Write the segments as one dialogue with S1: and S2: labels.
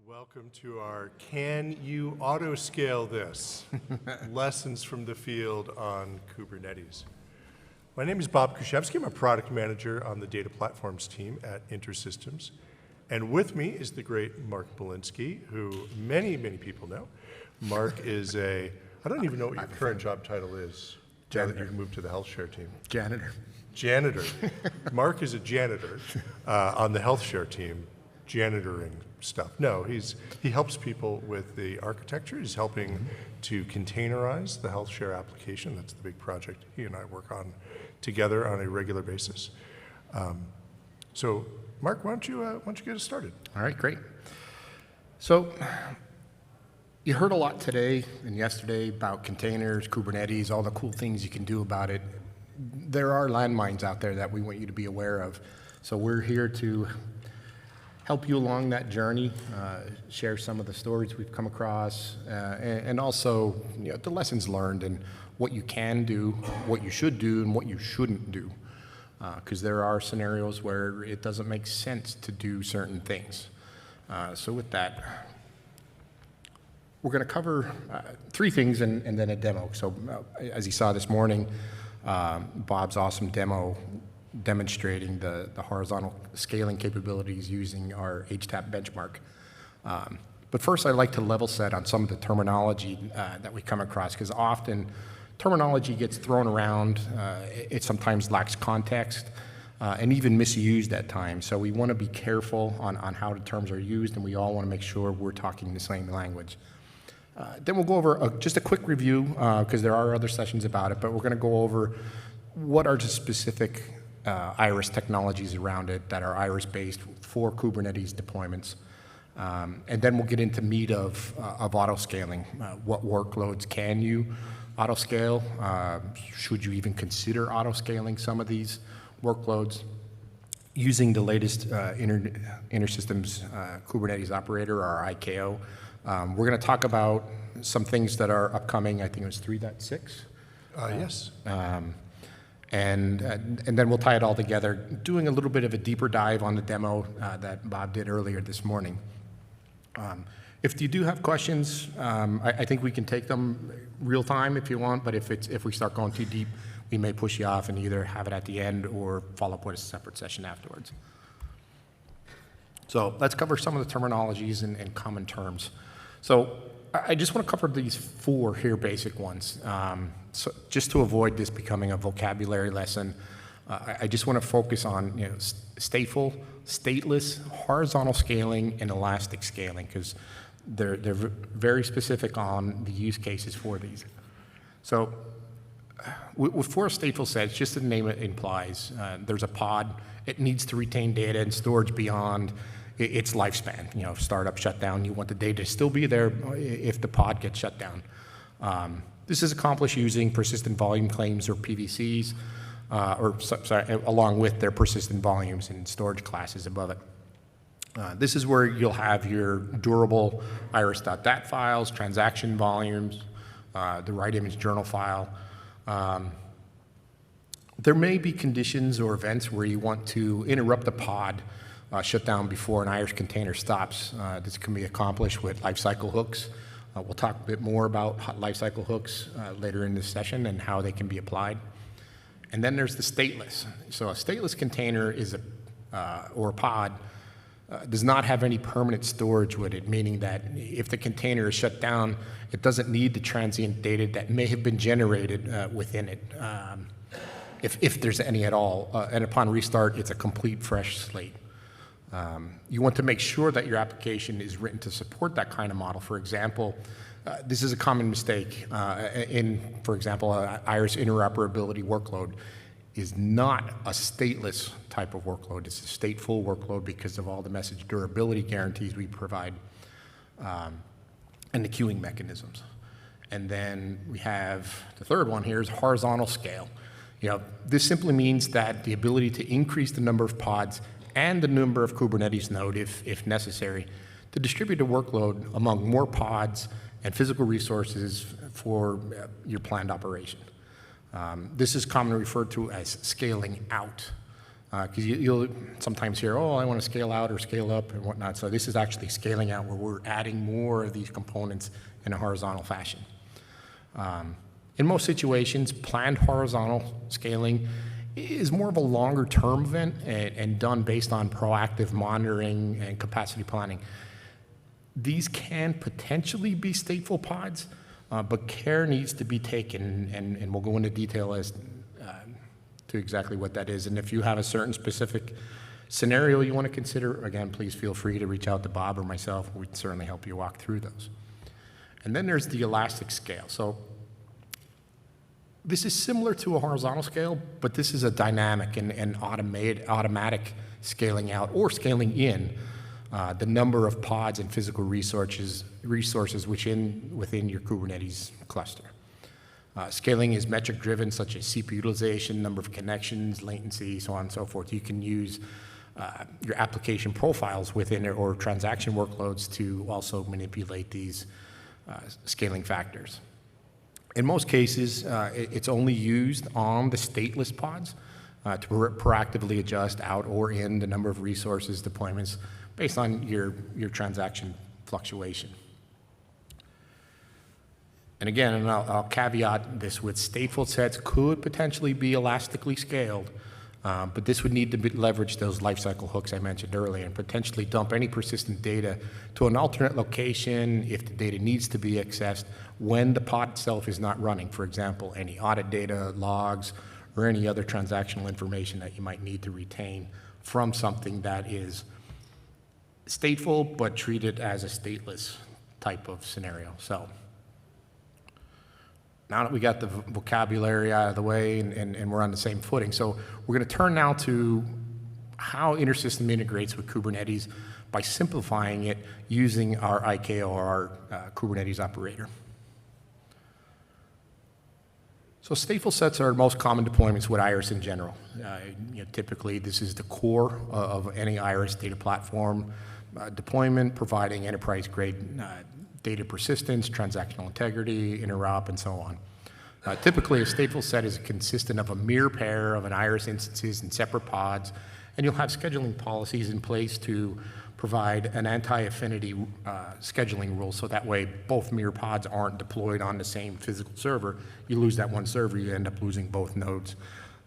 S1: Welcome to our Can You Autoscale This? Lessons from the field on Kubernetes. My name is Bob Kuszewski. I'm a product manager on the data platforms team at InterSystems. And with me is the great Mark Bolinsky, who many, many people know. Mark is I don't even know what your current job title is.
S2: Janitor.
S1: You've moved to the health share team.
S2: Janitor.
S1: Janitor. Mark is a janitor on the health share team, janitoring stuff. No, he helps people with the architecture. He's helping to containerize the health share application. That's the big project he and I work on together on a regular basis. So, Mark, why don't you get us started?
S2: All right, great. So, you heard a lot today and yesterday about containers, Kubernetes, all the cool things you can do about it. There are landmines out there that we want you to be aware of. So we're here to help you along that journey, share some of the stories we've come across, and also the lessons learned and what you can do, what you should do, and what you shouldn't do. Because there are scenarios where it doesn't make sense to do certain things. So with that, we're going to cover three things and then a demo. So as you saw this morning, Bob's awesome demo demonstrating the horizontal scaling capabilities using our HTAP benchmark. But first, I'd like to level set on some of the terminology that we come across, because often terminology gets thrown around. It sometimes lacks context and even misused at times. So we want to be careful on how the terms are used, and we all want to make sure we're talking the same language. Then we'll go over just a quick review, because there are other sessions about it, but we're going to go over what are the specific IRIS technologies around it that are IRIS-based for Kubernetes deployments. And then we'll get into meat of autoscaling. What workloads can you autoscale? Should you even consider autoscaling some of these workloads? Using the latest InterSystems Kubernetes Operator, or IKO. We're going to talk about some things that are upcoming. I think it was 3.6.
S1: Yes.
S2: And then we'll tie it all together, doing a little bit of a deeper dive on the demo that Bob did earlier this morning. If you do have questions, I think we can take them real time if you want, but if we start going too deep, we may push you off and either have it at the end or follow up with a separate session afterwards. So let's cover some of the terminologies and common terms. So I just want to cover these four here basic ones. So just to avoid this becoming a vocabulary lesson, I just want to focus on stateful, stateless, horizontal scaling, and elastic scaling, because they're very specific on the use cases for these. So for a stateful set, it's just the name it implies. There's a pod. It needs to retain data and storage beyond its lifespan. Startup shutdown, you want the data to still be there if the pod gets shut down. This is accomplished using persistent volume claims, or PVCs, along with their persistent volumes and storage classes above it. This is where you'll have your durable iris.dat files, transaction volumes, the write image journal file. There may be conditions or events where you want to interrupt the pod shut down before an IRIS container stops. This can be accomplished with lifecycle hooks. We'll talk a bit more about lifecycle hooks later in this session and how they can be applied. And then there's the stateless. So a stateless container is or a pod does not have any permanent storage with it, meaning that if the container is shut down, it doesn't need the transient data that may have been generated within it, if there's any at all. And upon restart, it's a complete fresh slate. You want to make sure that your application is written to support that kind of model. For example, this is a common mistake for example, IRIS interoperability workload is not a stateless type of workload. It's a stateful workload because of all the message durability guarantees we provide and the queuing mechanisms. And then we have the third one here is horizontal scale. This simply means that the ability to increase the number of pods and the number of Kubernetes nodes, if necessary, to distribute a workload among more pods and physical resources for your planned operation. This is commonly referred to as scaling out. Because you'll sometimes hear, oh, I want to scale out or scale up and whatnot. So this is actually scaling out where we're adding more of these components in a horizontal fashion. In most situations, planned horizontal scaling is more of a longer-term event and done based on proactive monitoring and capacity planning. These can potentially be stateful pods, but care needs to be taken, and we'll go into detail as to exactly what that is. And if you have a certain specific scenario you want to consider, again, please feel free to reach out to Bob or myself. We'd certainly help you walk through those. And then there's the elastic scale. So this is similar to a horizontal scale, but this is a dynamic and automatic scaling out or scaling in the number of pods and physical resources within your Kubernetes cluster. Scaling is metric driven, such as CPU utilization, number of connections, latency, so on and so forth. You can use your application profiles within it or transaction workloads to also manipulate these scaling factors. In most cases, it's only used on the stateless pods to proactively adjust out or in the number of resources deployments based on your transaction fluctuation. And again, and I'll caveat this with stateful sets could potentially be elastically scaled, but this would need to leverage those lifecycle hooks I mentioned earlier and potentially dump any persistent data to an alternate location if the data needs to be accessed when the pod itself is not running. For example, any audit data, logs, or any other transactional information that you might need to retain from something that is stateful but treated as a stateless type of scenario. So now that we got the vocabulary out of the way and we're on the same footing, so we're going to turn now to how InterSystem integrates with Kubernetes by simplifying it using our IKO or our Kubernetes operator. So stateful sets are most common deployments with IRIS in general. Typically, this is the core of any IRIS data platform deployment, providing enterprise-grade data persistence, transactional integrity, interop, and so on. Typically, a stateful set is consistent of a mirror pair of an IRIS instances in separate pods, and you'll have scheduling policies in place to provide an anti-affinity scheduling rule, so that way both mirror pods aren't deployed on the same physical server. You lose that one server, you end up losing both nodes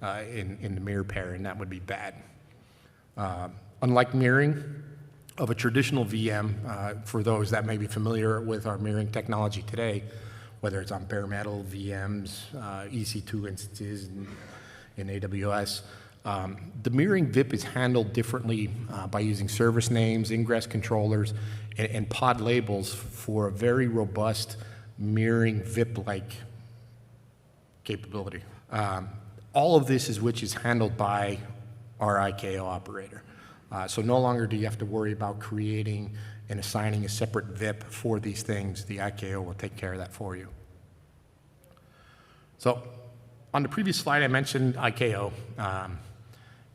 S2: in the mirror pair, and that would be bad. Unlike mirroring of a traditional VM, for those that may be familiar with our mirroring technology today, whether it's on bare metal, VMs, EC2 instances in AWS, the mirroring VIP is handled differently by using service names, ingress controllers, and pod labels for a very robust mirroring VIP-like capability. All of this is which is handled by our IKO operator. So no longer do you have to worry about creating and assigning a separate VIP for these things. The IKO will take care of that for you. So on the previous slide, I mentioned IKO.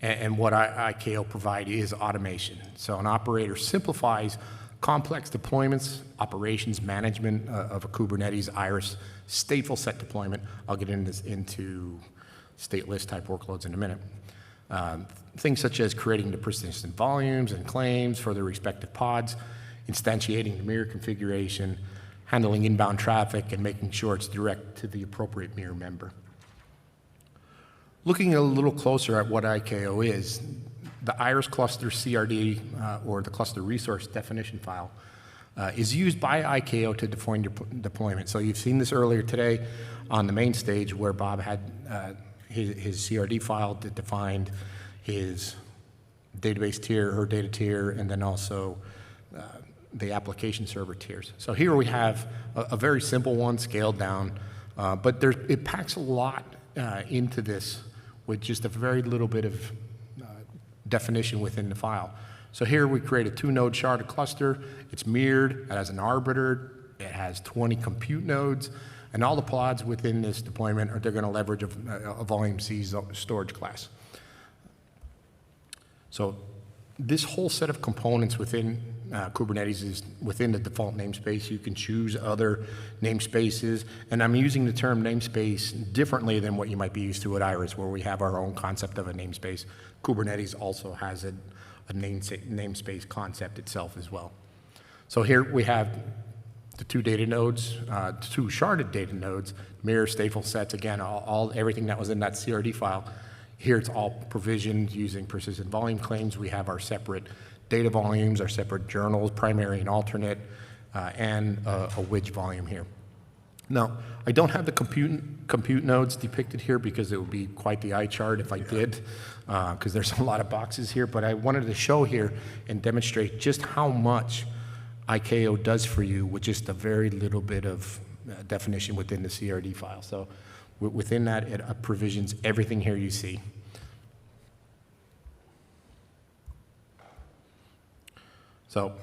S2: And what IKO provide is automation. So an operator simplifies complex deployments, operations management of a Kubernetes IRIS stateful set deployment. I'll get into stateless type workloads in a minute. Things such as creating the persistent volumes and claims for their respective pods, instantiating the mirror configuration, handling inbound traffic, and making sure it's direct to the appropriate mirror member. Looking a little closer at what IKO is, the IRIS cluster CRD, or the cluster resource definition file, is used by IKO to define your deployment. So you've seen this earlier today on the main stage where Bob had his CRD file that defined his database tier, her data tier, and then also the application server tiers. So here we have a very simple one scaled down, but it packs a lot into this with just a very little bit of definition within the file. So here we create a 2-node sharded cluster. It's mirrored, it has an arbiter, it has 20 compute nodes, and all the pods within this deployment they're going to leverage a volume C storage class. So this whole set of components within Kubernetes is within the default namespace. You can choose other namespaces, and I'm using the term namespace differently than what you might be used to at IRIS, where we have our own concept of a namespace. Kubernetes also has a namespace concept itself as well. So here we have the two data nodes, two sharded data nodes, mirror stateful sets, again, everything that was in that CRD file. Here it's all provisioned using persistent volume claims. We have our separate data volumes, our separate journals, primary and alternate, and a widge volume here. Now, I don't have the compute nodes depicted here because it would be quite the eye chart if I did, because there's a lot of boxes here, but I wanted to show here and demonstrate just how much IKO does for you with just a very little bit of definition within the CRD file. So within that, it provisions everything here you see. So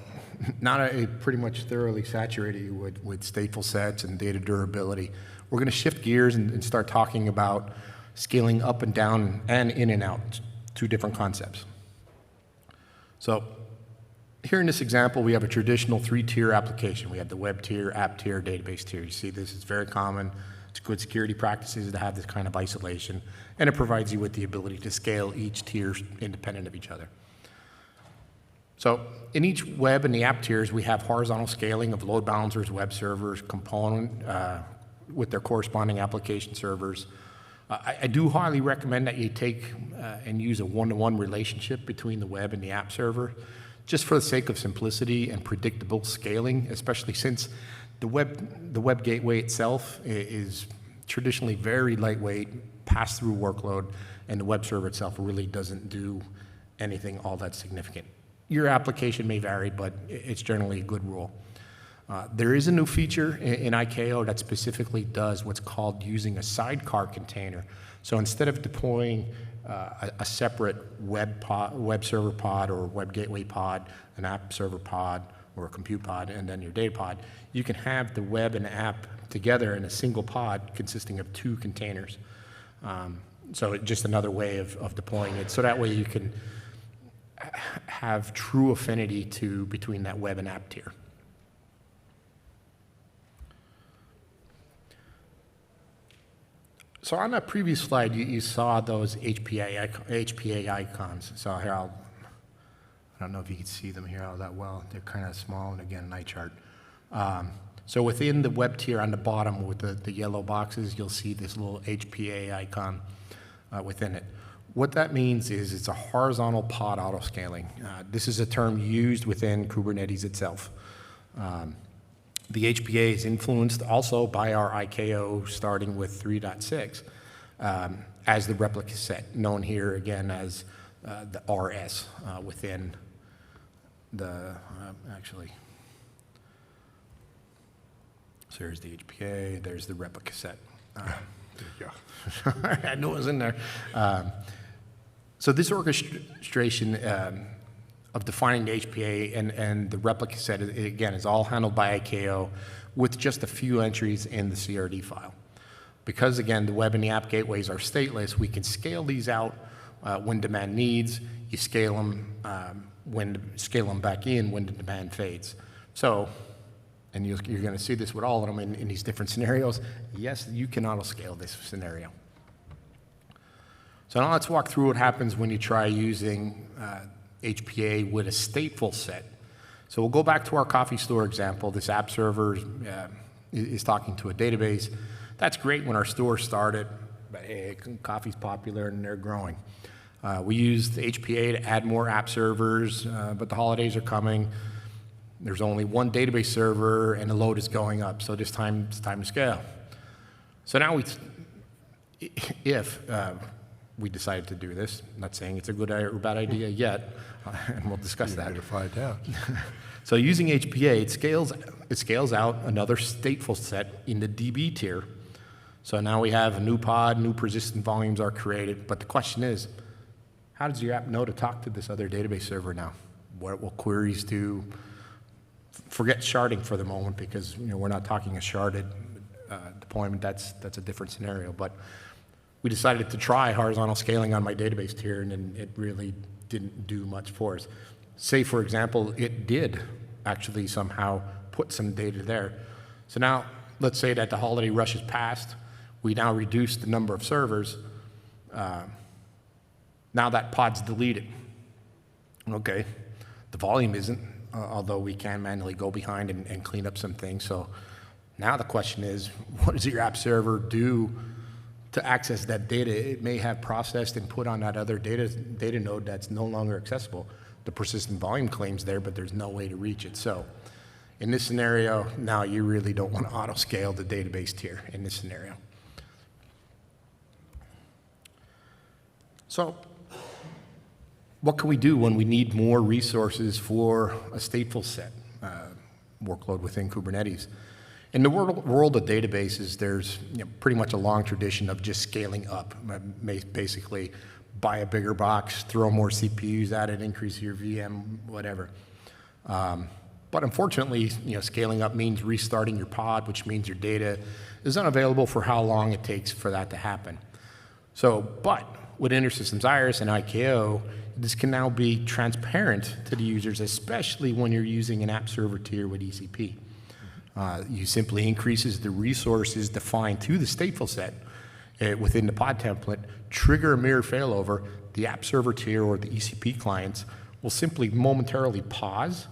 S2: now that I pretty much thoroughly saturated you with stateful sets and data durability, we're going to shift gears and start talking about scaling up and down and in and out, two different concepts. So here in this example, we have a traditional three-tier application. We have the web tier, app tier, database tier. You see this is very common. It's good security practices to have this kind of isolation, and it provides you with the ability to scale each tier independent of each other. So in each web and the app tiers, we have horizontal scaling of load balancers, web servers, component with their corresponding application servers. I do highly recommend that you take and use a one-to-one relationship between the web and the app server, just for the sake of simplicity and predictable scaling, especially since the web gateway itself is traditionally very lightweight, pass-through workload, and the web server itself really doesn't do anything all that significant. Your application may vary, but it's generally a good rule. There is a new feature in IKO that specifically does what's called using a sidecar container. So instead of deploying a separate web server pod or web gateway pod, an app server pod, or a compute pod, and then your data pod, you can have the web and app together in a single pod consisting of two containers. So just another way of deploying it. So that way you can have true affinity between that web and app tier. So on that previous slide, you saw those HPA icons. So here I don't know if you can see them here all that well. They're kind of small, and again, an eye chart. So within the web tier on the bottom with the yellow boxes, you'll see this little HPA icon within it. What that means is it's a horizontal pod autoscaling. This is a term used within Kubernetes itself. The HPA is influenced also by our IKO starting with 3.6 as the replica set, known here again as the RS within the, actually, so there's the HPA, there's the replica set. There you go. I knew it was in there. So this orchestration of defining the HPA and the replica set, again, is all handled by IKO with just a few entries in the CRD file. Because, again, the web and the app gateways are stateless, we can scale these out when demand needs. You scale them back in when the demand fades. So, and you're going to see this with all of them in these different scenarios. Yes, you can auto-scale this scenario. So now let's walk through what happens when you try using HPA with a stateful set. So we'll go back to our coffee store example. This app server is talking to a database. That's great when our store started, but hey, coffee's popular and they're growing. We used HPA to add more app servers, but the holidays are coming. There's only one database server and the load is going up, so it's time to scale. So now if we decided to do this, I'm not saying it's a good or bad idea yet, and we'll discuss that.
S1: To find out.
S2: So using HPA, it scales out another stateful set in the DB tier. So now we have a new pod, new persistent volumes are created, but the question is, how does your app know to talk to this other database server now? What will queries do? Forget sharding for the moment because we're not talking a sharded deployment. That's a different scenario. But we decided to try horizontal scaling on my database tier, and it really didn't do much for us. say, for example, it did actually somehow put some data there. So now, let's say that the holiday rush is past. We now reduce the number of servers. Now that pod's deleted. Okay, the volume isn't, although we can manually go behind and clean up some things. So now the question is, what does your app server do to access that data? It may have processed and put on that other data node that's no longer accessible. The persistent volume claim's there, but there's no way to reach it. So in this scenario, now you really don't want to auto-scale the database tier in this scenario. So what can we do when we need more resources for a stateful set workload within Kubernetes? In the world of databases, there's pretty much a long tradition of just scaling up. Basically, buy a bigger box, throw more CPUs at it, increase your VM, whatever. But unfortunately, scaling up means restarting your pod, which means your data is unavailable for how long it takes for that to happen. But with InterSystems IRIS and IKO, this can now be transparent to the users, especially when you're using an app server tier with ECP. You simply increases the resources defined to the stateful set within the pod template, trigger a mirror failover. The app server tier or the ECP clients will simply momentarily pause,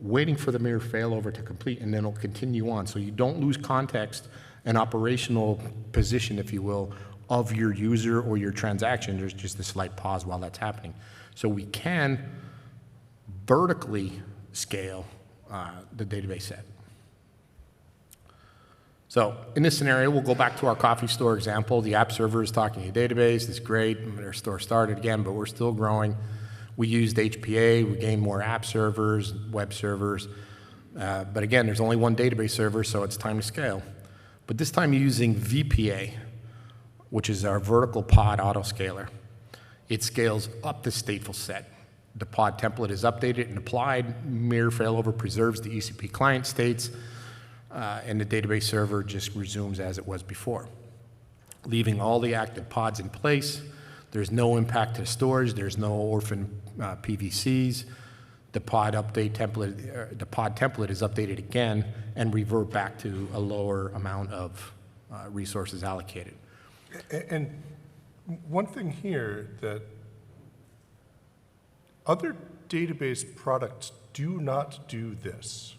S2: waiting for the mirror failover to complete, and then it'll continue on. So you don't lose context and operational position, if you will, of your user or your transaction. There's just a slight pause while that's happening. So we can vertically scale the database set. So in this scenario, we'll go back to our coffee store example. The app server is talking to the database. It's great. Our store started again, but we're still growing. We used HPA. We gained more app servers, web servers. But again, there's only one database server, so it's time to scale. But this time using VPA, which is our vertical pod autoscaler. It scales up the stateful set. The pod template is updated and applied. Mirror failover preserves the ECP client states. And the database server just resumes as it was before, leaving all the active pods in place. There's no impact to storage. There's no orphan PVCs. The pod template is updated again and revert back to a lower amount of resources allocated.
S1: And one thing here that other database products do not do this.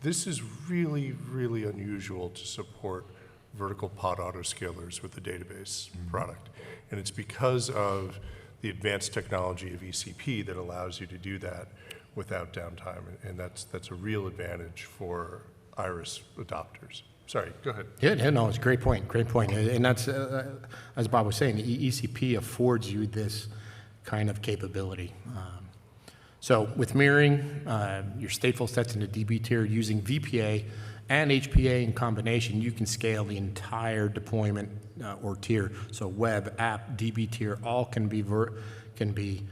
S1: This is really, really unusual to support vertical pod autoscalers with the database product. And it's because of the advanced technology of ECP that allows you to do that without downtime. And that's a real advantage for IRIS adopters. Sorry, go ahead.
S2: Yeah, no, it's a great point, great point. And that's, as Bob was saying, ECP affords you this kind of capability. So with mirroring, your stateful sets in the DB tier using VPA and HPA in combination, you can scale the entire deployment or tier. So web, app, DB tier, all can be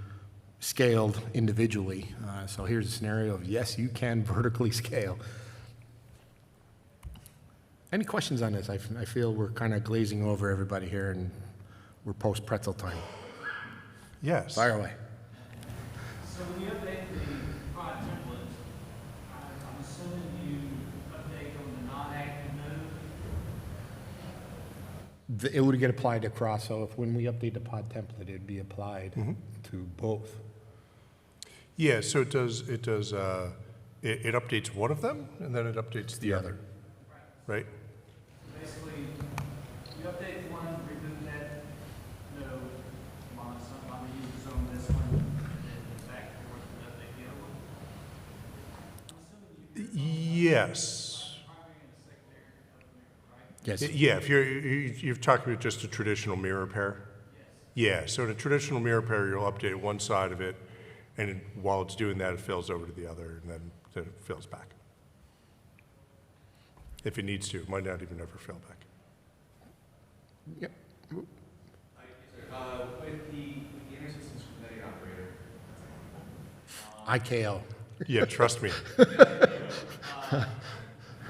S2: scaled individually. So here's a scenario of, yes, you can vertically scale. Any questions on this? I feel we're kind of glazing over everybody here, and we're post-pretzel time.
S1: Yes.
S2: Fire away.
S3: So when you update the pod template, I'm assuming you update on the non-active node?
S2: It would get applied across, so when we update the pod template, it'd be applied to both.
S1: Yeah, so it updates one of them, and then it updates the other, right?
S3: So basically, you update one, reboot that node, on the user zone, this one, and then back and forth and update the other one? I'm assuming you
S1: Yes.
S3: primary and secondary of the mirror, right?
S2: Yes.
S1: Yeah, if you're talking about just a traditional mirror pair?
S3: Yes.
S1: Yeah, so in a traditional mirror pair, you'll update one side of it, and while it's doing that, it fails over to the other, and then it fails back. If it needs to, it might not even ever fail back.
S2: Yep.
S4: With the InterSystems Kubernetes Operator,
S2: IKO.
S1: Yeah, trust me.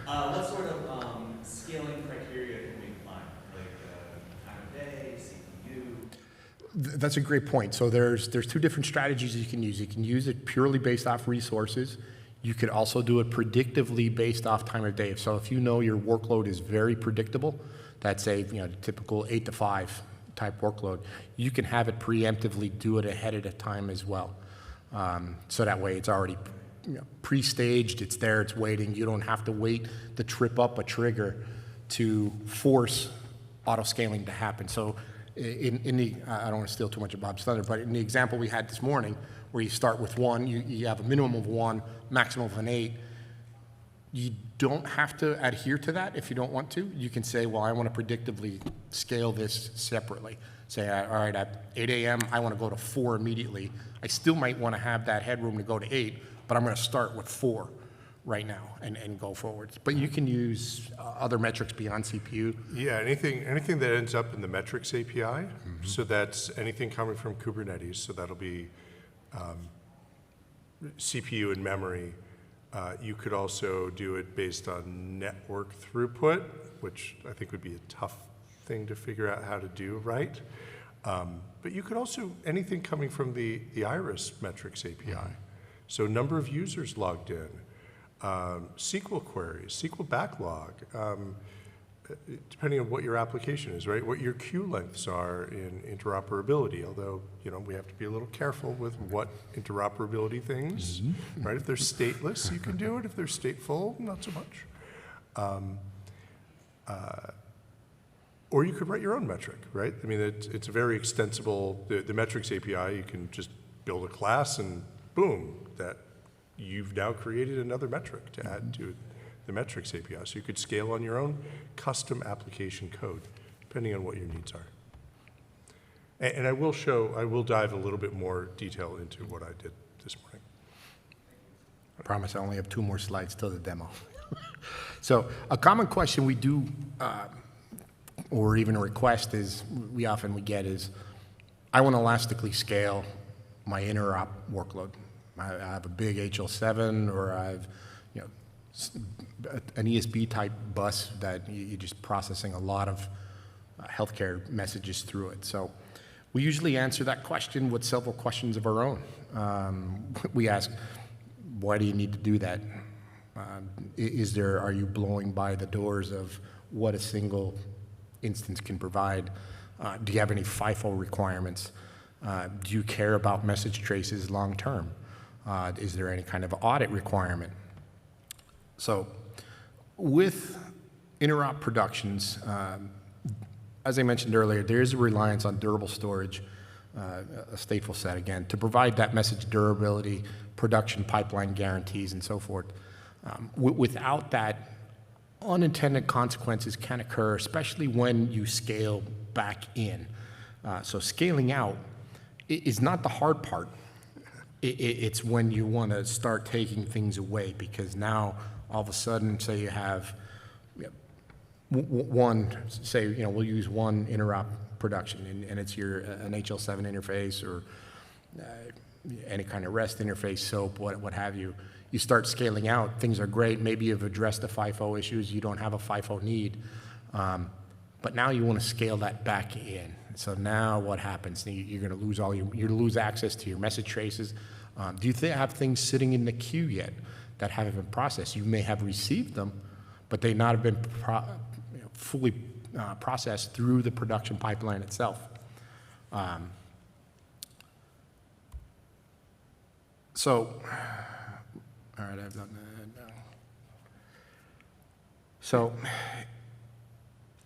S4: what sort of scaling criteria can we find? Like time of day, CPU?
S2: That's a great point. So there's two different strategies you can use. You can use it purely based off resources. You could also do it predictively based off time of day. So if you know your workload is very predictable, that's a typical 8 to 5 type workload, you can have it preemptively do it ahead of time as well. So that way it's already pre-staged, it's there, it's waiting. You don't have to wait to trip up a trigger to force auto-scaling to happen. So in the, I don't want to steal too much of Bob's thunder, but in the example we had this morning, where you start with 1, you have a minimum of 1, maximum of an 8, you don't have to adhere to that if you don't want to. You can say, well, I want to predictively scale this separately. Say, all right, at 8 a.m., I want to go to 4 immediately. I still might want to have that headroom to go to 8, but I'm going to start with 4 right now and go forward. But you can use other metrics beyond CPU.
S1: Yeah, anything that ends up in the metrics API. So that's anything coming from Kubernetes. So that'll be CPU and memory. You could also do it based on network throughput, which I think would be a tough thing to figure out how to do right. But you could also, anything coming from the IRIS metrics API. So number of users logged in, SQL queries, SQL backlog, depending on what your application is, right? What your queue lengths are in interoperability, although, we have to be a little careful with what interoperability things, right? If they're stateless, you can do it. If they're stateful, not so much. Or you could write your own metric, right? I mean, it's a very extensible, the metrics API, you can just build a class and boom, that you've now created another metric to add to the metrics API. So you could scale on your own custom application code, depending on what your needs are. And I will dive a little bit more detail into what I did this morning.
S2: I promise I only have 2 more slides till the demo. So a common question we do, or even a request we get is, I want to elastically scale my interop workload. I have a big HL7, or I have an ESB type bus that you're just processing a lot of healthcare messages through it. So we usually answer that question with several questions of our own. We ask, why do you need to do that? Are you blowing by the doors of what a single instance can provide? Do you have any FIFO requirements? Do you care about message traces long term? Is there any kind of audit requirement? So with interop productions, as I mentioned earlier, there is a reliance on durable storage, a stateful set again, to provide that message durability, production pipeline guarantees, and so forth. Without that, unintended consequences can occur, especially when you scale back in. So scaling out is not the hard part. It's when you want to start taking things away, because now all of a sudden, say you have one, we'll use one interop production, and it's an HL7 interface or any kind of REST interface, SOAP, what have you. You start scaling out, things are great, maybe you've addressed the FIFO issues, you don't have a FIFO need, but now you want to scale that back in. So now what happens? You're going to lose you lose access to your message traces. Do you have things sitting in the queue yet that haven't been processed? You may have received them, but they not have been fully processed through the production pipeline itself. So, all right, I've done that now. So,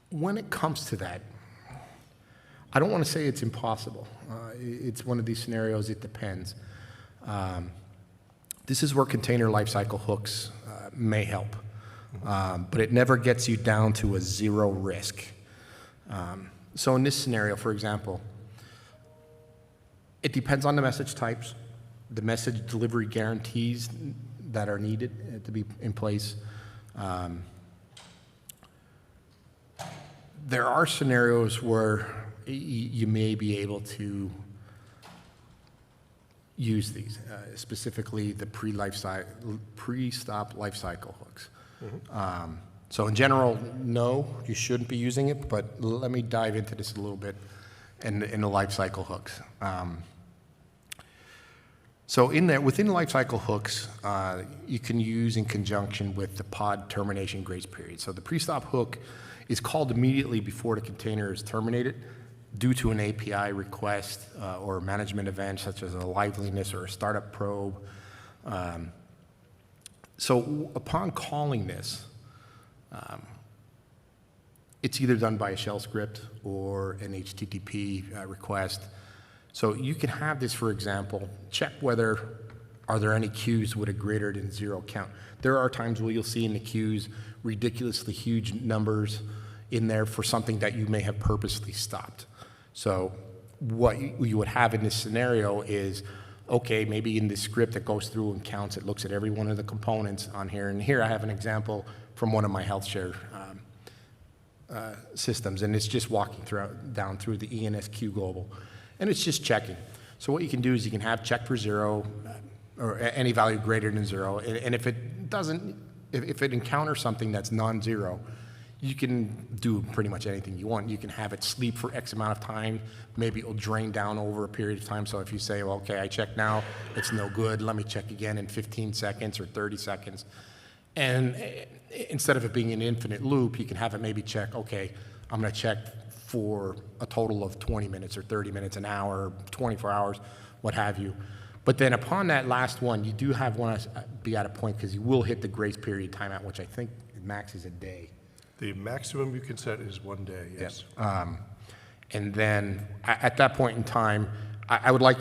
S2: when it comes to that, I don't want to say it's impossible. It's one of these scenarios, it depends. This is where container lifecycle hooks may help, but it never gets you down to a zero risk. So in this scenario, for example, it depends on the message types, the message delivery guarantees that are needed to be in place. There are scenarios where you may be able to use these, specifically the pre-stop lifecycle hooks. So in general, no, you shouldn't be using it, but let me dive into this a little bit and the lifecycle hooks. So in there, within lifecycle hooks, you can use in conjunction with the pod termination grace period. So the pre-stop hook is called immediately before the container is terminated due to an API request or a management event such as a liveliness or a startup probe. So upon calling this, it's either done by a shell script or an HTTP request. So you can have this, for example, check whether are there any queues with a greater than 0 count. There are times where you'll see in the queues ridiculously huge numbers in there for something that you may have purposely stopped. So what you would have in this scenario is, okay, maybe in this script that goes through and counts, it looks at every one of the components on here. And here I have an example from one of my health share systems, and it's just walking down through the ENSQ global. And it's just checking. So what you can do is you can have check for 0 or any value greater than 0. And if it doesn't, if it encounters something that's non-zero, you can do pretty much anything you want. You can have it sleep for X amount of time. Maybe it'll drain down over a period of time. So if you say, well, okay, I checked now, it's no good. Let me check again in 15 seconds or 30 seconds. And instead of it being an infinite loop, you can have it maybe check, okay, I'm going to check for a total of 20 minutes or 30 minutes, an hour, 24 hours, what have you. But then upon that last one, you do want to be at a point because you will hit the grace period timeout, which I think max is a day.
S1: The maximum you can set is 1 day, yes.
S2: And then at that point in time, I would like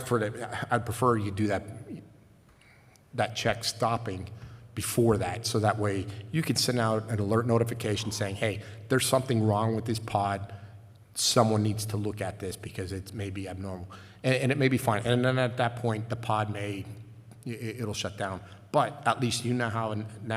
S2: I'd prefer you do that check stopping before that, so that way you can send out an alert notification saying, hey, there's something wrong with this pod. Someone needs to look at this because it may be abnormal. And it may be fine. And then at that point, the pod it'll shut down. But at least you now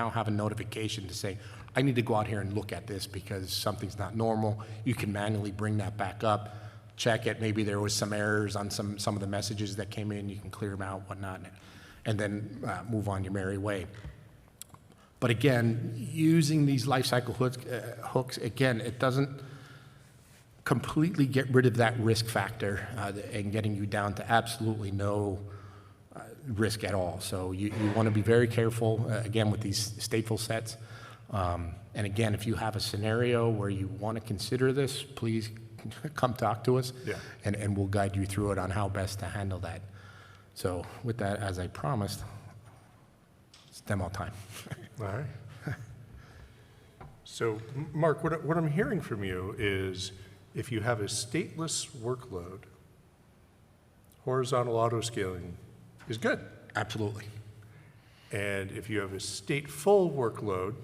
S2: have a notification to say, I need to go out here and look at this because something's not normal. You can manually bring that back up, check it. Maybe there was some errors on some of the messages that came in. You can clear them out, whatnot, and then move on your merry way. But again, using these lifecycle hooks, again, it doesn't completely get rid of that risk factor and getting you down to absolutely no risk at all. So you want to be very careful, again, with these stateful sets. And again, if you have a scenario where you want to consider this, please come talk to us, and we'll guide you through it on how best to handle that. So with that, as I promised, it's demo time.
S1: All right. So, Mark, what I'm hearing from you is if you have a stateless workload, horizontal autoscaling is good.
S2: Absolutely.
S1: And if you have a stateful workload,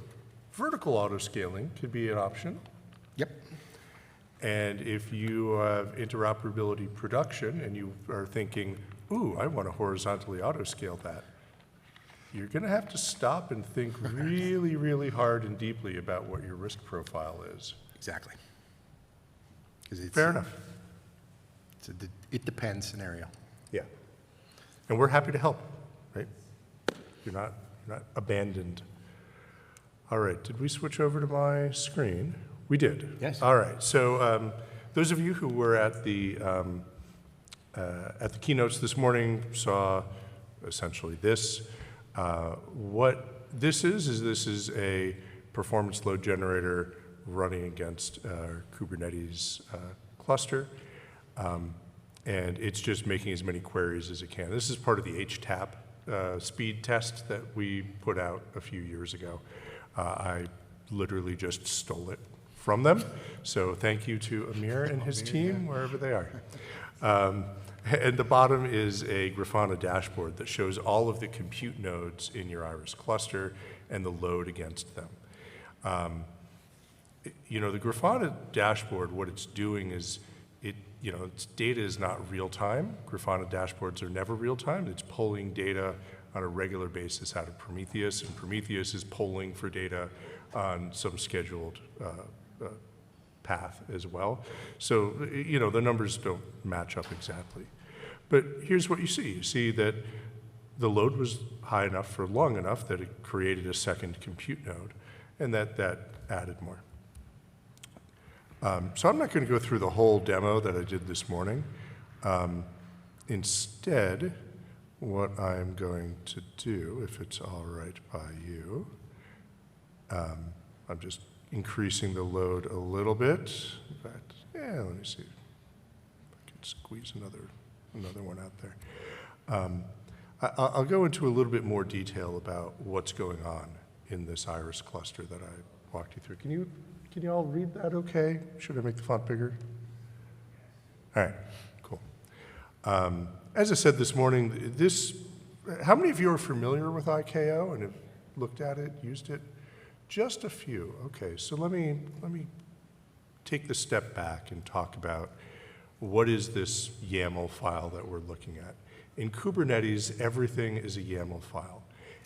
S1: vertical autoscaling could be an option.
S2: Yep.
S1: And if you have interoperability production and you are thinking, ooh, I want to horizontally autoscale that, you're going to have to stop and think really, really hard and deeply about what your risk profile is.
S2: Exactly.
S1: Fair enough.
S2: It's it depends scenario.
S1: Yeah. And we're happy to help, right? You're not abandoned. All right, did we switch over to my screen? We did.
S2: Yes.
S1: All right, so those of you who were at the keynotes this morning saw essentially this. What this is a performance load generator running against Kubernetes cluster. And it's just making as many queries as it can. This is part of the HTAP speed test that we put out a few years ago. I literally just stole it from them. So thank you to Amir and his team, wherever they are. And the bottom is a Grafana dashboard that shows all of the compute nodes in your IRIS cluster and the load against them. The Grafana dashboard, what it's doing is its data is not real time. Grafana dashboards are never real time. It's pulling data on a regular basis out of Prometheus, and Prometheus is polling for data on some scheduled path as well. So, the numbers don't match up exactly. But here's what you see. You see that the load was high enough for long enough that it created a second compute node, and that added more. So I'm not going to go through the whole demo that I did this morning. Instead, what I'm going to do, if it's all right by you, I'm just increasing the load a little bit. In fact, yeah, let me see if I can squeeze another one out there. I'll go into a little bit more detail about what's going on in this IRIS cluster that I walked you through. Can you all read that okay? Should I make the font bigger? All right, cool. As I said this morning, how many of you are familiar with IKO and have looked at it, used it? Just a few. Okay, so let me take the step back and talk about what is this YAML file that we're looking at. In Kubernetes, everything is a YAML file.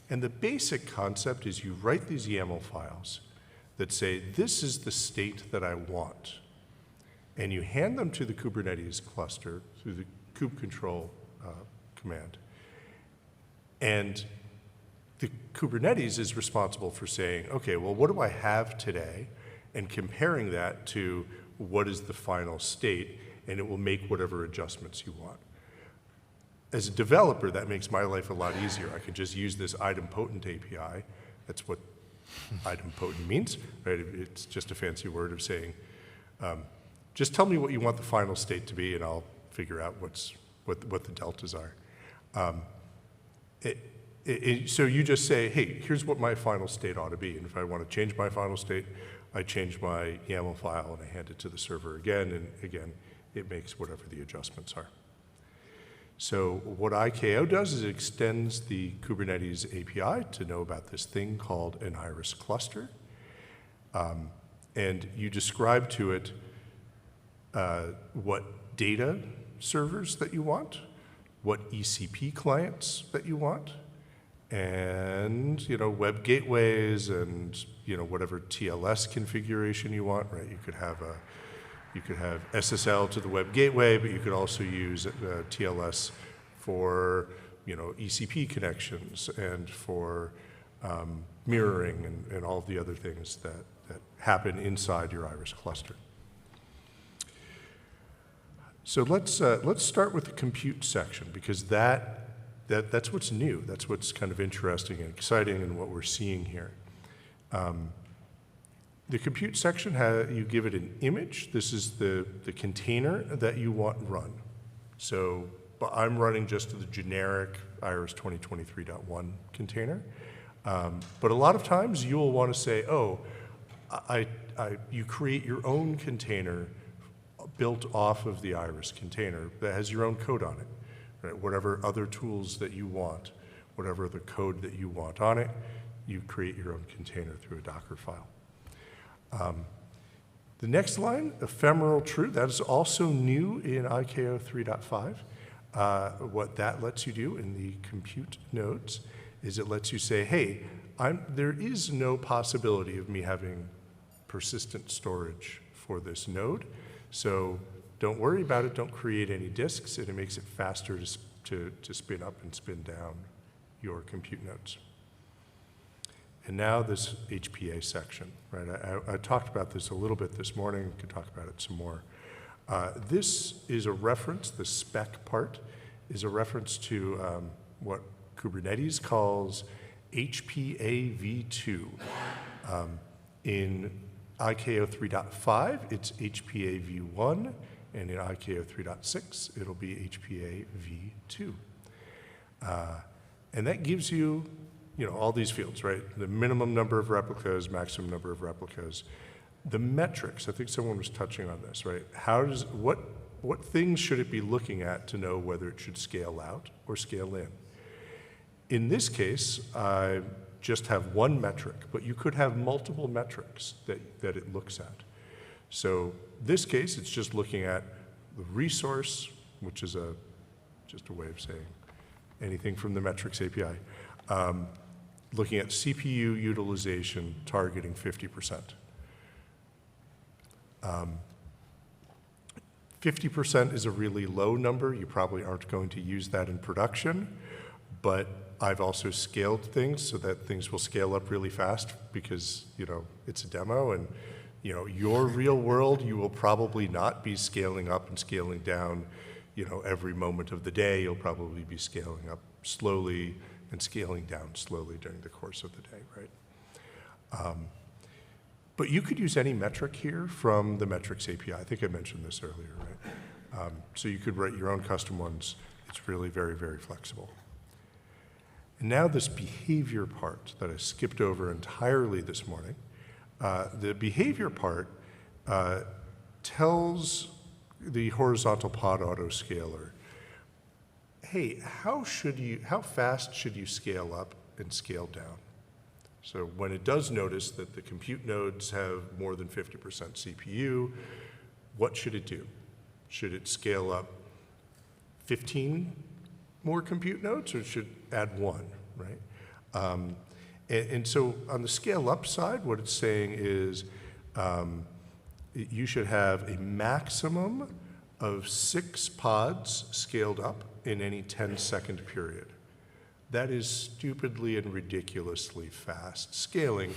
S1: And the basic concept is you write these YAML files that say, this is the state that I want. And you hand them to the Kubernetes cluster through the kubectl command. And the Kubernetes is responsible for saying, okay, well, what do I have today? And comparing that to what is the final state, and it will make whatever adjustments you want. As a developer, that makes my life a lot easier. I can just use this idempotent API. That's what idempotent means, right? It's just a fancy word of saying, just tell me what you want the final state to be, and I'll figure out what the deltas are. So you just say, hey, here's what my final state ought to be. And if I want to change my final state, I change my YAML file and I hand it to the server again, and again, it makes whatever the adjustments are. So what IKO does is it extends the Kubernetes API to know about this thing called an IRIS cluster. And you describe to it what data servers that you want, what ECP clients that you want, and web gateways and whatever TLS configuration you want, right? You could have SSL to the web gateway, but you could also use TLS for ECP connections and for mirroring and all of the other things that happen inside your IRIS cluster. So let's start with the compute section, because that's what's new. That's what's kind of interesting and exciting and what we're seeing here. The compute section, you give it an image. This is the container that you want run. So I'm running just the generic IRIS 2023.1 container. But a lot of times you'll want to say, oh, you create your own container built off of the IRIS container that has your own code on it. Right? Whatever other tools that you want, whatever the code that you want on it, you create your own container through a Docker file. The next line, ephemeral true, that is also new in IKO 3.5. What that lets you do in the compute nodes is it lets you say, hey, there is no possibility of me having persistent storage for this node, so don't worry about it, don't create any disks, and it makes it faster to spin up and spin down your compute nodes. And now this HPA section, right? I talked about this a little bit this morning, we could talk about it some more. This is a reference, the spec part is a reference to what Kubernetes calls HPA v2. In IKO 3.5, it's HPA v1, and in IKO 3.6, it'll be HPA v2. And that gives you, all these fields, right? The minimum number of replicas, maximum number of replicas. The metrics, I think someone was touching on this, right? What things should it be looking at to know whether it should scale out or scale in? In this case, I just have one metric, but you could have multiple metrics that it looks at. So this case, it's just looking at the resource, which is just a way of saying anything from the metrics API. Looking at CPU utilization, targeting 50%. 50% is a really low number. You probably aren't going to use that in production, but I've also scaled things so that things will scale up really fast because, it's a demo and Your real world, you will probably not be scaling up and scaling down, every moment of the day. You'll probably be scaling up slowly and scaling down slowly during the course of the day, right? But you could use any metric here from the metrics API. I think I mentioned this earlier, right? So you could write your own custom ones. It's really very, very flexible. And now this behavior part that I skipped over entirely this morning. The behavior part tells the horizontal pod autoscaler, hey, how fast should you scale up and scale down? So when it does notice that the compute nodes have more than 50% CPU, what should it do? Should it scale up 15 more compute nodes, or should it add one, right? And so on the scale up side, what it's saying is you should have a maximum of 6 pods scaled up in any 10-second period. That is stupidly and ridiculously fast scaling,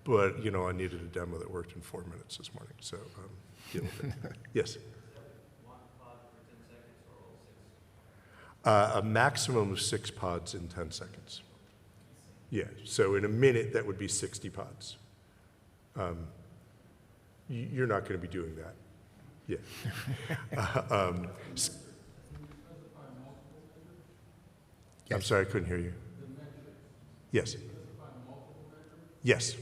S1: but I needed a demo that worked in 4 minutes this morning, so deal with it. Yes?
S3: One pod for 10 seconds or all 6?
S1: A maximum of 6 pods in 10 seconds. Yeah, so in a minute, that would be 60 pods. You're not going to be doing that. Yeah. I'm sorry, I couldn't hear you. Yes. Yes.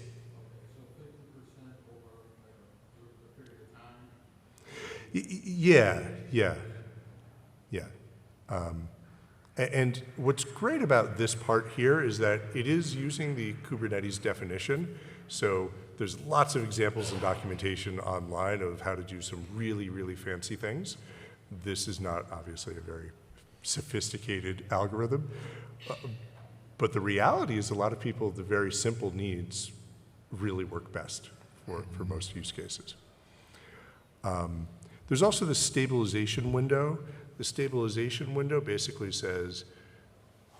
S1: Yeah. And what's great about this part here is that it is using the Kubernetes definition. So there's lots of examples and documentation online of how to do some really, really fancy things. This is not obviously a very sophisticated algorithm. But the reality is a lot of people, the very simple needs really work best for most use cases. There's also the stabilization window. The stabilization window basically says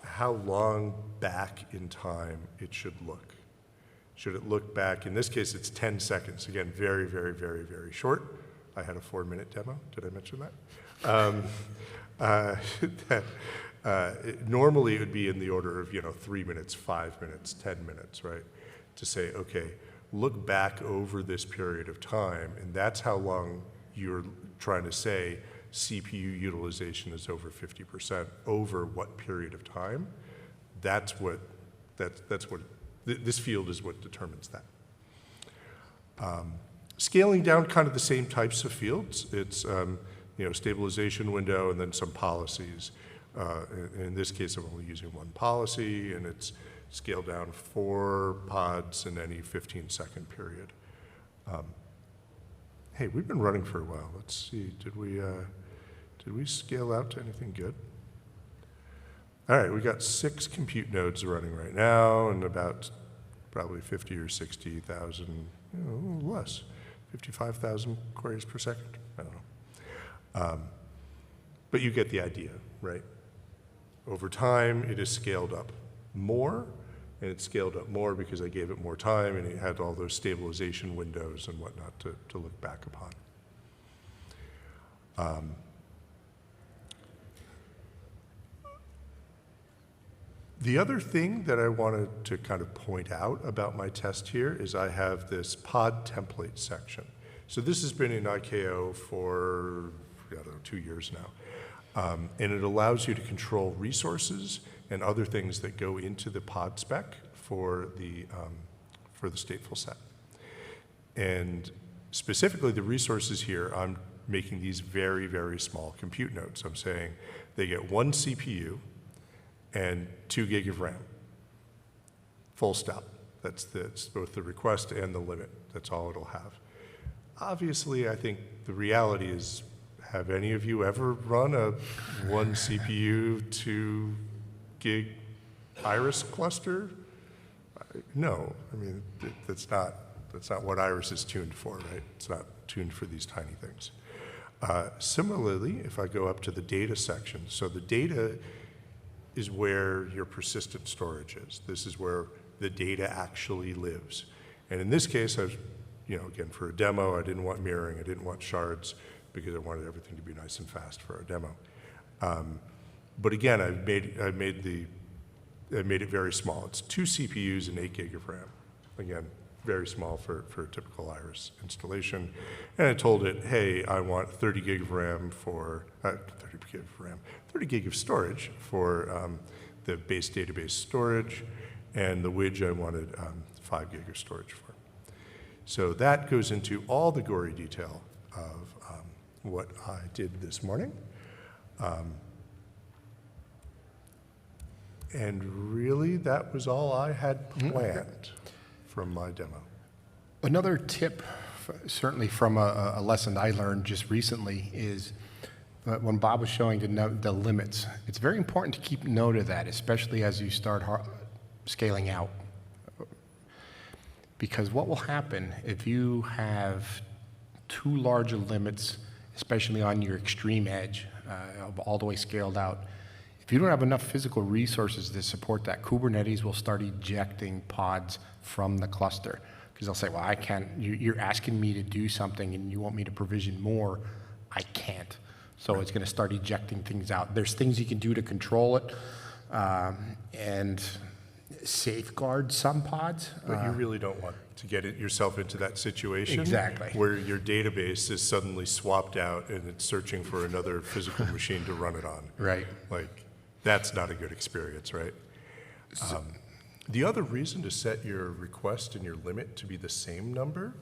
S1: how long back in time it should look. Should it look back? In this case, it's 10 seconds. Again, very, very, very, very short. I had a 4-minute demo. Did I mention that? Normally, it would be in the order of 3 minutes, 5 minutes, 10 minutes, right? To say, okay, look back over this period of time, and that's how long you're trying to say CPU utilization is over 50%. Over what period of time? That's what this field is what determines that. Scaling down, kind of the same types of fields. It's stabilization window and then some policies. In this case, I'm only using one policy, and it's scaled down 4 pods in any 15-second period. Hey, we've been running for a while. Let's see. Did we scale out to anything good? All right, we got 6 compute nodes running right now, and about probably 50 or 60,000, a little less, 55,000 queries per second. I don't know. But you get the idea, right? Over time, it is scaled up more, and it's scaled up more because I gave it more time, and it had all those stabilization windows and whatnot to look back upon. The other thing that I wanted to kind of point out about my test here is I have this pod template section. So this has been in IKO for, 2 years now. And it allows you to control resources and other things that go into the pod spec for the stateful set. And specifically the resources here, I'm making these very, very small compute nodes. I'm saying they get 1 CPU and 2 gig of RAM. Full stop. That's both the request and the limit. That's all it'll have. Obviously, I think the reality is, have any of you ever run a 1 CPU, 2 gig IRIS cluster? No. I mean, that's not what IRIS is tuned for, right? It's not tuned for these tiny things. Similarly, if I go up to the data section, so the data is where your persistent storage is. This is where the data actually lives. And in this case, I've again, for a demo, I didn't want mirroring, I didn't want shards, because I wanted everything to be nice and fast for our demo. But again, I made it very small. It's 2 CPUs and 8 gig of RAM. Again, very small for a typical IRIS installation. And I told it, hey, I want 30 gig of RAM for, 30 gig of storage for the base database storage, and the widge I wanted 5 gig of storage for. So that goes into all the gory detail of what I did this morning. And really, that was all I had planned from my demo.
S2: Another tip, certainly from a lesson I learned just recently, is when Bob was showing the limits, it's very important to keep note of that, especially as you start scaling out. Because what will happen if you have too large limits, especially on your extreme edge, all the way scaled out, if you don't have enough physical resources to support that, Kubernetes will start ejecting pods from the cluster. Because they'll say, well, I can't, you're asking me to do something and you want me to provision more, I can't. So it's going to start ejecting things out. There's things you can do to control it and safeguard some pods.
S1: But you really don't want to get yourself into that situation
S2: Exactly.
S1: where your database is suddenly swapped out and it's searching for another physical machine to run it on.
S2: Right.
S1: Like, that's not a good experience, right? The other reason to set your request and your limit to be the same number,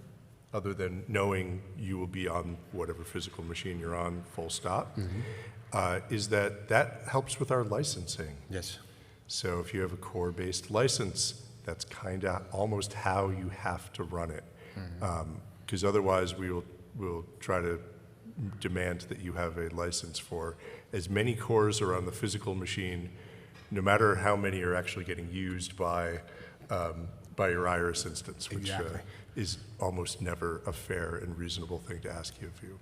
S1: other than knowing you will be on whatever physical machine you're on, full stop, is that helps with our licensing.
S2: Yes.
S1: So if you have a core-based license, that's kind of almost how you have to run it. Because otherwise we'll try to demand that you have a license for as many cores are on the physical machine, no matter how many are actually getting used by your IRIS instance, which
S2: Exactly.
S1: is almost never a fair and reasonable thing to ask you of you.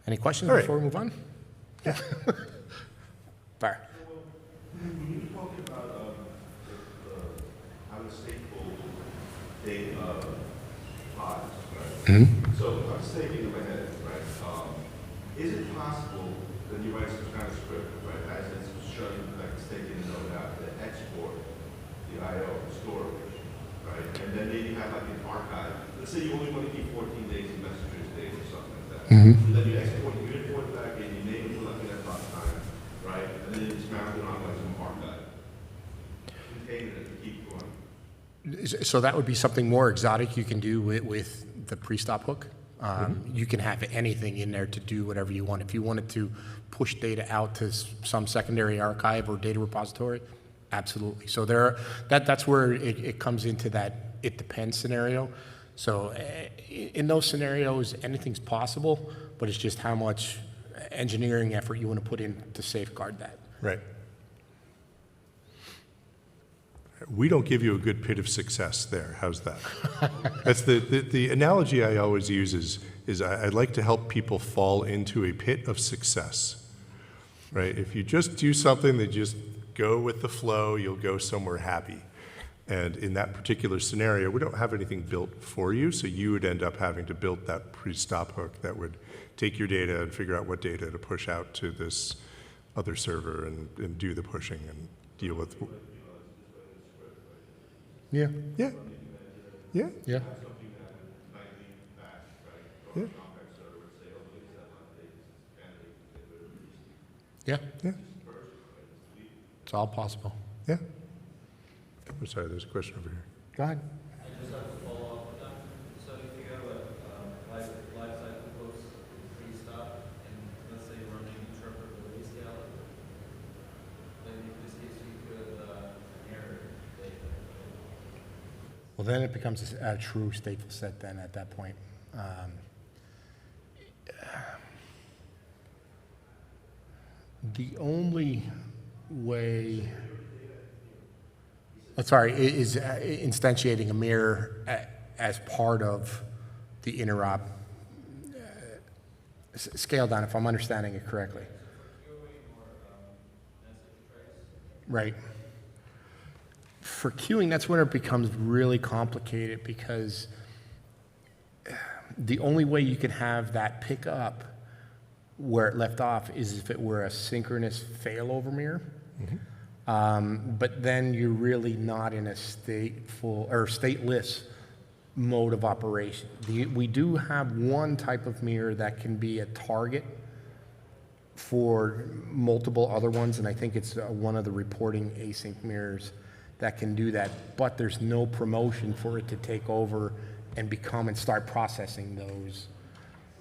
S2: Any questions
S1: All right.
S2: before we move on?
S1: Yeah.
S2: Fire.
S5: When you talk about how to stateful data pods, right? So I'm just thinking in my head, right? Is it possible that you write some kind of script, right, as it's showing, like it's taking a note out to export the I/O storage, right? And then maybe have like an archive. Let's say you only want to keep 14 days of messages data or something like that. So then you export it back and you name it for like that time, right? And then it's mounted on like some archive. Contain it and keep going.
S2: So that would be something more exotic you can do with the pre-stop hook. You can have anything in there to do whatever you want. If you wanted to push data out to some secondary archive or data repository, absolutely. So that's where it comes into that it depends scenario. So in those scenarios, anything's possible, but it's just how much engineering effort you want to put in to safeguard that.
S1: Right. We don't give you a good pit of success there. How's that? That's the analogy I always use is I'd like to help people fall into a pit of success, right? If you just do something that just go with the flow, you'll go somewhere happy. And in that particular scenario, we don't have anything built for you, so you would end up having to build that pre-stop hook that would take your data and figure out what data to push out to this other server and do the pushing and deal with.
S2: Yeah.
S1: Yeah. Yeah.
S2: Yeah.
S1: Yeah.
S2: Yeah.
S1: Yeah.
S2: It's all possible.
S1: Yeah. I'm sorry, there's a question over here.
S2: Go ahead.
S3: I just have to follow up with that. So if you have a life cycle post pre-stop, and let's say running interpretability scale, then in this case you could inherit data.
S2: Well, then it becomes a true stateful set then at that point. The only way, is instantiating a mirror as part of the interop scale down, if I'm understanding it correctly. Right. For queuing, that's when it becomes really complicated because the only way you can have that pick up where it left off is if it were a synchronous failover mirror. But then you're really not in a stateful or stateless mode of operation. We do have one type of mirror that can be a target for multiple other ones, and I think it's one of the reporting async mirrors that can do that, but there's no promotion for it to take over and become and start processing those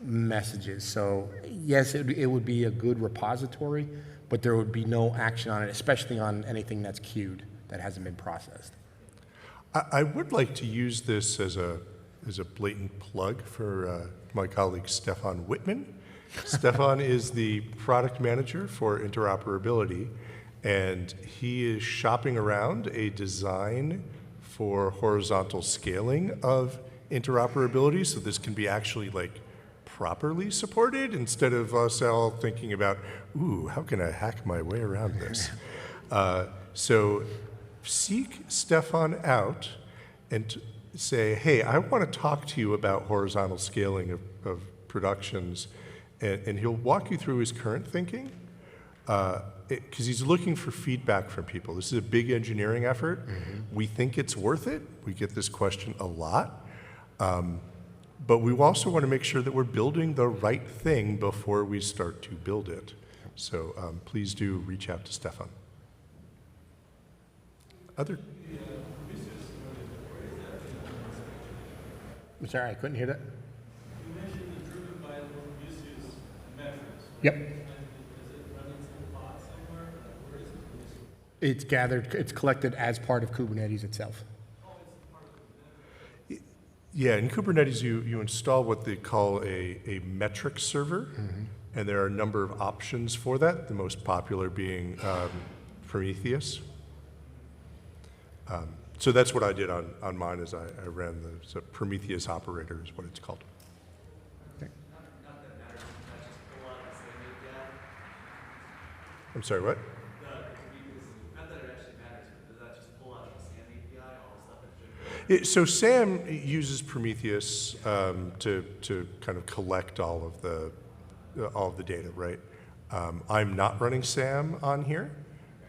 S2: messages. So yes, it would be a good repository, but there would be no action on it, especially on anything that's queued that hasn't been processed.
S1: I would like to use this as a blatant plug for my colleague Stefan Whitman. Stefan is the product manager for interoperability, and he is shopping around a design for horizontal scaling of interoperability, so this can be actually like properly supported instead of us all thinking about, ooh, how can I hack my way around this? So seek Stefan out and say, hey, I want to talk to you about horizontal scaling of productions, and he'll walk you through his current thinking, because he's looking for feedback from people. This is a big engineering effort. We think it's worth it. We get this question a lot. But we also want to make sure that we're building the right thing before we start to build it. So please do reach out to Stefan. Other?
S2: I'm sorry, I couldn't hear that.
S3: You mentioned the driven by Prometheus metrics.
S2: Yep.
S3: And is it running some pod somewhere? Where is it?
S2: It's gathered, it's collected as part of Kubernetes itself.
S1: Yeah, in Kubernetes, you install what they call a metric server, and there are a number of options for that, the most popular being Prometheus. So that's what I did on mine, is I ran the Prometheus Operator is what it's called.
S4: Not that it matters, that's just pull out the same API.
S1: I'm sorry, what?
S4: Not that it actually matters, but does that just pull out the SAM API, all the stuff that should?
S1: So SAM uses Prometheus to kind of collect all of the data, right? I'm not running SAM on here,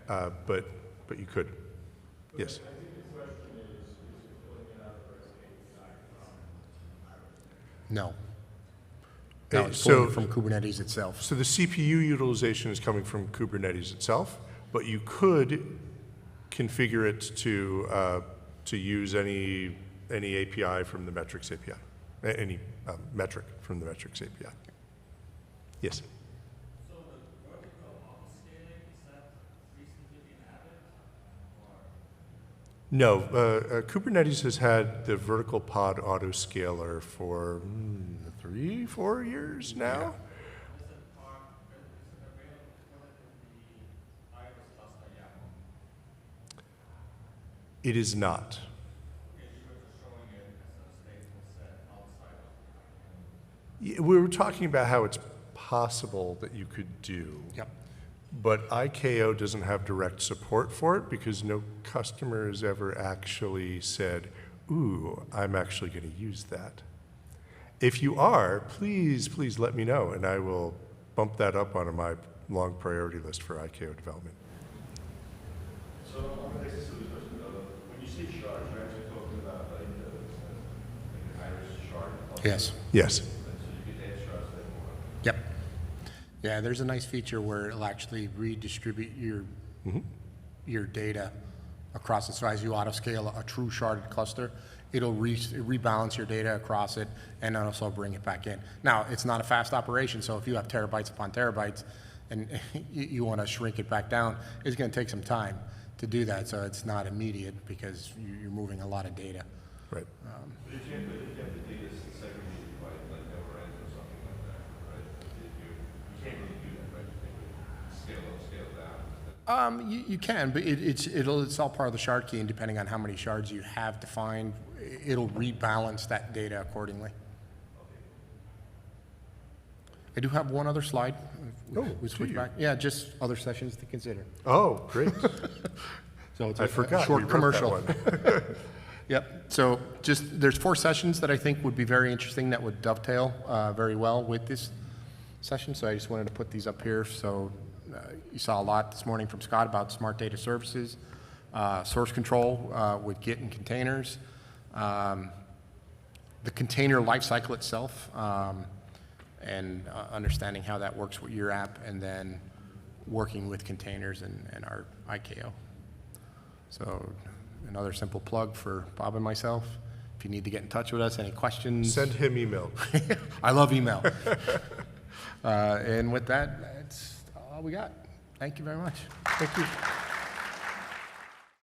S1: but you could. Yes.
S2: No. No, it's
S1: So-
S2: pulling from Kubernetes itself.
S1: So the CPU utilization is coming from Kubernetes itself, but you could configure it to use any API from the metrics API, any metric from the metrics API. Yes.
S3: So the vertical autoscaling, is that recently been added?
S1: No, Kubernetes has had the vertical pod autoscaler for 3-4 years now.
S3: Is it available in the IRIS cluster yet?
S1: It is not.
S3: Okay, you were just showing it as a stateful set outside of
S1: We were talking about how it's possible that you could do.
S2: Yep.
S1: But IKO doesn't have direct support for it because no customer has ever actually said, ooh, I'm actually going to use that. If you are, please let me know, and I will bump that up onto my long priority list for IKO development.
S5: So on the basis of the question, when you say shards, you're actually talking about like the iris shard?
S2: Yes.
S1: Yes.
S5: So you could add shards that more.
S2: Yep. Yeah, there's a nice feature where it'll actually redistribute your data across it. So as you autoscale a true sharded cluster, it'll rebalance your data across it and then also bring it back in. Now, it's not a fast operation, so if you have terabytes upon terabytes and you want to shrink it back down, it's going to take some time to do that. So it's not immediate because you're moving a lot of data.
S1: Right.
S5: But you can't put the data segregated by like never ends or something like that, right? You can't really do that, right? You can scale up, scale down.
S2: You can, but it's all part of the shard key, and depending on how many shards you have defined, it'll rebalance that data accordingly. I do have one other slide.
S1: Oh,
S2: We
S1: do
S2: switch
S1: you?
S2: back. Yeah, just other sessions to consider.
S1: Oh, great.
S2: So it's
S1: I
S2: a
S1: forgot we
S2: short
S1: wrote that
S2: commercial.
S1: one.
S2: Yep. So just, there's 4 sessions that I think would be very interesting that would dovetail very well with this session. So I just wanted to put these up here. So you saw a lot this morning from Scott about smart data services, source control with Git and containers, the container lifecycle itself, and understanding how that works with your app, and then working with containers and our IKO. So another simple plug for Bob and myself. If you need to get in touch with us, any questions?
S1: Send him email.
S2: I love email. And with that, that's all we got. Thank you very much.
S1: Thank you.